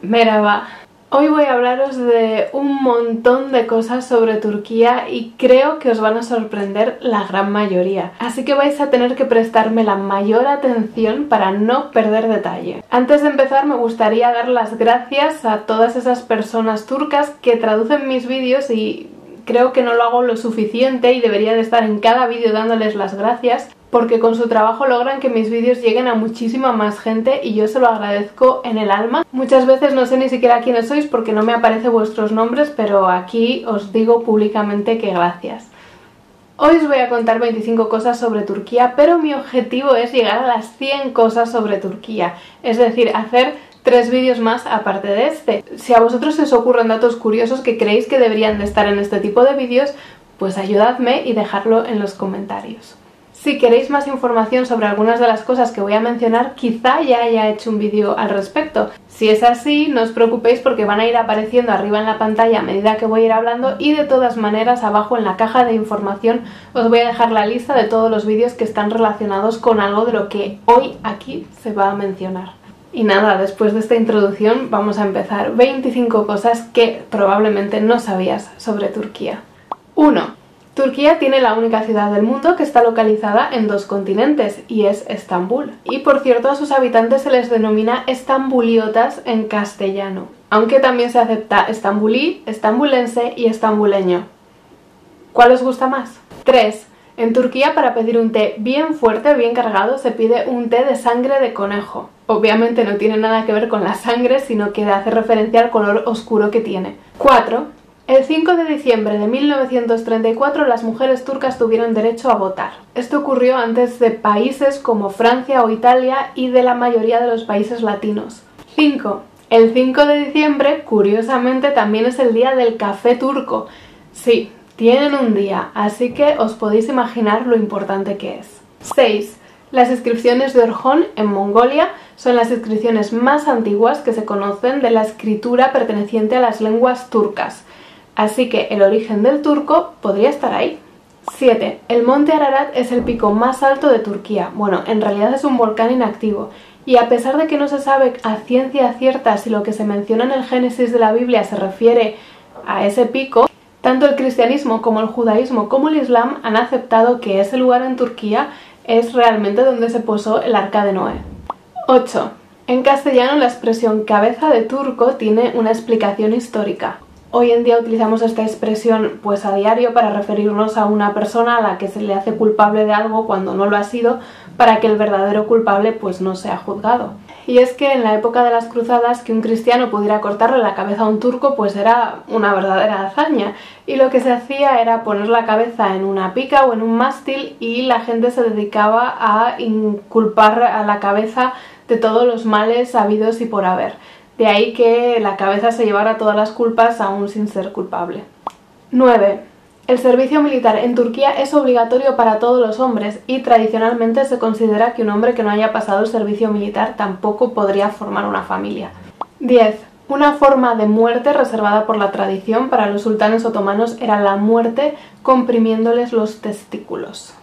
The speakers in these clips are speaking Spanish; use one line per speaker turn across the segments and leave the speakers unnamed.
Merhaba. Hoy voy a hablaros de un montón de cosas sobre Turquía y creo que os van a sorprender la gran mayoría. Así que vais a tener que prestarme la mayor atención para no perder detalle. Antes de empezar me gustaría dar las gracias a todas esas personas turcas que traducen mis vídeos y creo que no lo hago lo suficiente y debería de estar en cada vídeo dándoles las gracias, porque con su trabajo logran que mis vídeos lleguen a muchísima más gente y yo se lo agradezco en el alma. Muchas veces no sé ni siquiera quiénes sois porque no me aparecen vuestros nombres, pero aquí os digo públicamente que gracias. Hoy os voy a contar 25 cosas sobre Turquía, pero mi objetivo es llegar a las 100 cosas sobre Turquía, es decir, hacer 3 vídeos más aparte de este. Si a vosotros se os ocurren datos curiosos que creéis que deberían de estar en este tipo de vídeos, pues ayudadme y dejadlo en los comentarios. Si queréis más información sobre algunas de las cosas que voy a mencionar, quizá ya haya hecho un vídeo al respecto. Si es así, no os preocupéis porque van a ir apareciendo arriba en la pantalla a medida que voy a ir hablando, y de todas maneras abajo en la caja de información os voy a dejar la lista de todos los vídeos que están relacionados con algo de lo que hoy aquí se va a mencionar. Y nada, después de esta introducción vamos a empezar. 25 cosas que probablemente no sabías sobre Turquía. 1. Turquía tiene la única ciudad del mundo que está localizada en 2 continentes, y es Estambul. Y por cierto, a sus habitantes se les denomina estambuliotas en castellano, aunque también se acepta estambulí, estambulense y estambuleño. ¿Cuál os gusta más? 3. En Turquía, para pedir un té bien fuerte, bien cargado, se pide un té de sangre de conejo. Obviamente no tiene nada que ver con la sangre, sino que hace referencia al color oscuro que tiene. 4. El 5 de diciembre de 1934 las mujeres turcas tuvieron derecho a votar. Esto ocurrió antes de países como Francia o Italia y de la mayoría de los países latinos. 5. El 5 de diciembre, curiosamente, también es el día del café turco. Sí, tienen un día, así que os podéis imaginar lo importante que es. 6. Las inscripciones de Orhon en Mongolia son las inscripciones más antiguas que se conocen de la escritura perteneciente a las lenguas turcas. Así que el origen del turco podría estar ahí. 7. El monte Ararat es el pico más alto de Turquía. Bueno, en realidad es un volcán inactivo. Y a pesar de que no se sabe a ciencia cierta si lo que se menciona en el Génesis de la Biblia se refiere a ese pico, tanto el cristianismo como el judaísmo como el islam han aceptado que ese lugar en Turquía es realmente donde se posó el arca de Noé. 8. En castellano la expresión cabeza de turco tiene una explicación histórica. Hoy en día utilizamos esta expresión pues a diario para referirnos a una persona a la que se le hace culpable de algo cuando no lo ha sido, para que el verdadero culpable pues no sea juzgado. Y es que en la época de las cruzadas que un cristiano pudiera cortarle la cabeza a un turco pues era una verdadera hazaña, y lo que se hacía era poner la cabeza en una pica o en un mástil y la gente se dedicaba a inculpar a la cabeza de todos los males habidos y por haber. De ahí que la cabeza se llevara todas las culpas aún sin ser culpable. 9. El servicio militar en Turquía es obligatorio para todos los hombres y tradicionalmente se considera que un hombre que no haya pasado el servicio militar tampoco podría formar una familia. 10. Una forma de muerte reservada por la tradición para los sultanes otomanos era la muerte comprimiéndoles los testículos.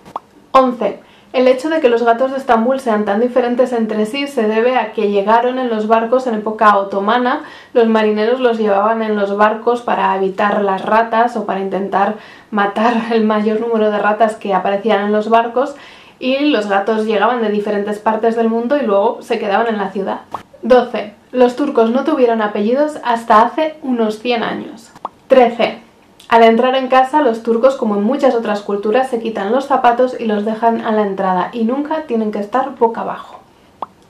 11. El hecho de que los gatos de Estambul sean tan diferentes entre sí se debe a que llegaron en los barcos en época otomana. Los marineros los llevaban en los barcos para evitar las ratas o para intentar matar el mayor número de ratas que aparecían en los barcos, y los gatos llegaban de diferentes partes del mundo y luego se quedaban en la ciudad. 12. Los turcos no tuvieron apellidos hasta hace unos 100 años. 13. Al entrar en casa, los turcos, como en muchas otras culturas, se quitan los zapatos y los dejan a la entrada y nunca tienen que estar boca abajo.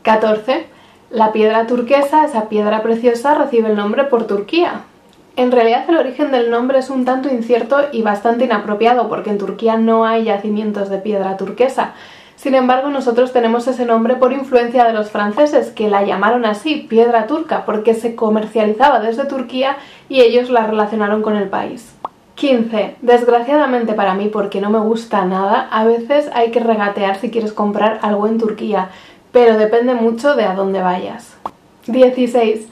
14. La piedra turquesa, esa piedra preciosa, recibe el nombre por Turquía. En realidad el origen del nombre es un tanto incierto y bastante inapropiado porque en Turquía no hay yacimientos de piedra turquesa. Sin embargo, nosotros tenemos ese nombre por influencia de los franceses, que la llamaron así, piedra turca, porque se comercializaba desde Turquía y ellos la relacionaron con el país. 15. Desgraciadamente para mí, porque no me gusta nada, a veces hay que regatear si quieres comprar algo en Turquía, pero depende mucho de a dónde vayas. 16.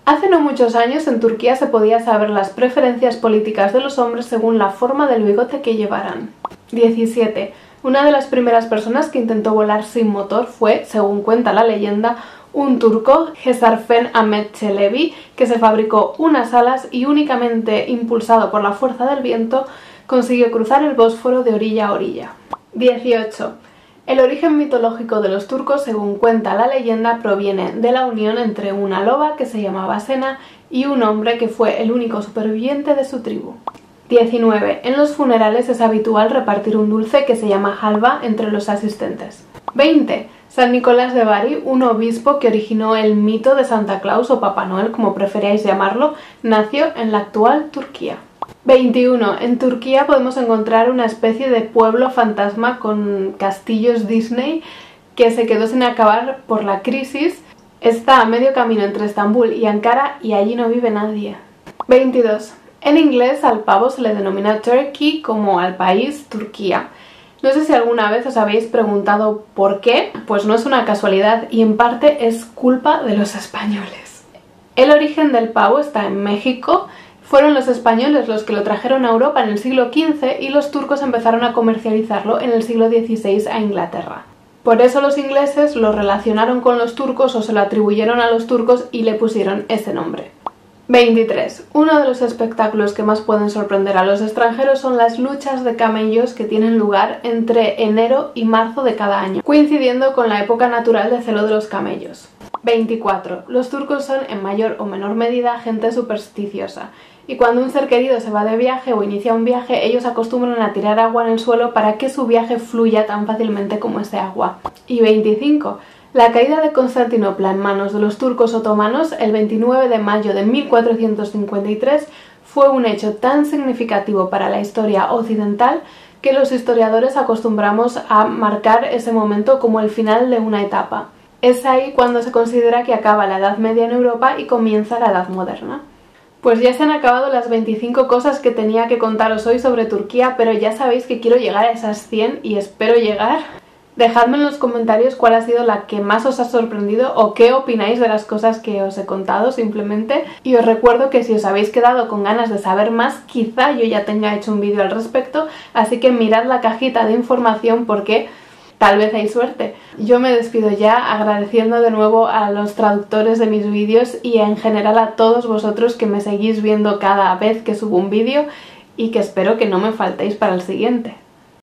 Hace no muchos años en Turquía se podía saber las preferencias políticas de los hombres según la forma del bigote que llevaran. 17. Una de las primeras personas que intentó volar sin motor fue, según cuenta la leyenda, un turco, Hezarfen Ahmet Çelebi, que se fabricó unas alas y únicamente impulsado por la fuerza del viento consiguió cruzar el Bósforo de orilla a orilla. 18. El origen mitológico de los turcos, según cuenta la leyenda, proviene de la unión entre una loba que se llamaba Sena y un hombre que fue el único superviviente de su tribu. 19. En los funerales es habitual repartir un dulce que se llama halva entre los asistentes. 20. San Nicolás de Bari, un obispo que originó el mito de Santa Claus o Papá Noel, como preferáis llamarlo, nació en la actual Turquía. 21. En Turquía podemos encontrar una especie de pueblo fantasma con castillos Disney que se quedó sin acabar por la crisis. Está a medio camino entre Estambul y Ankara y allí no vive nadie. 22. En inglés al pavo se le denomina turkey, como al país Turquía. No sé si alguna vez os habéis preguntado por qué, pues no es una casualidad y en parte es culpa de los españoles. El origen del pavo está en México. Fueron los españoles los que lo trajeron a Europa en el siglo XV y los turcos empezaron a comercializarlo en el siglo XVI a Inglaterra. Por eso los ingleses lo relacionaron con los turcos o se lo atribuyeron a los turcos y le pusieron ese nombre. 23. Uno de los espectáculos que más pueden sorprender a los extranjeros son las luchas de camellos que tienen lugar entre enero y marzo de cada año, coincidiendo con la época natural de celo de los camellos. 24. Los turcos son en mayor o menor medida gente supersticiosa, y cuando un ser querido se va de viaje o inicia un viaje, ellos acostumbran a tirar agua en el suelo para que su viaje fluya tan fácilmente como ese agua. Y 25. La caída de Constantinopla en manos de los turcos otomanos el 29 de mayo de 1453 fue un hecho tan significativo para la historia occidental que los historiadores acostumbramos a marcar ese momento como el final de una etapa. Es ahí cuando se considera que acaba la Edad Media en Europa y comienza la Edad Moderna. Pues ya se han acabado las 25 cosas que tenía que contaros hoy sobre Turquía, pero ya sabéis que quiero llegar a esas 100 y espero llegar. Dejadme en los comentarios cuál ha sido la que más os ha sorprendido o qué opináis de las cosas que os he contado simplemente. Y os recuerdo que si os habéis quedado con ganas de saber más, quizá yo ya tenga hecho un vídeo al respecto, así que mirad la cajita de información porque tal vez hay suerte. Yo me despido ya agradeciendo de nuevo a los traductores de mis vídeos y en general a todos vosotros que me seguís viendo cada vez que subo un vídeo y que espero que no me faltéis para el siguiente.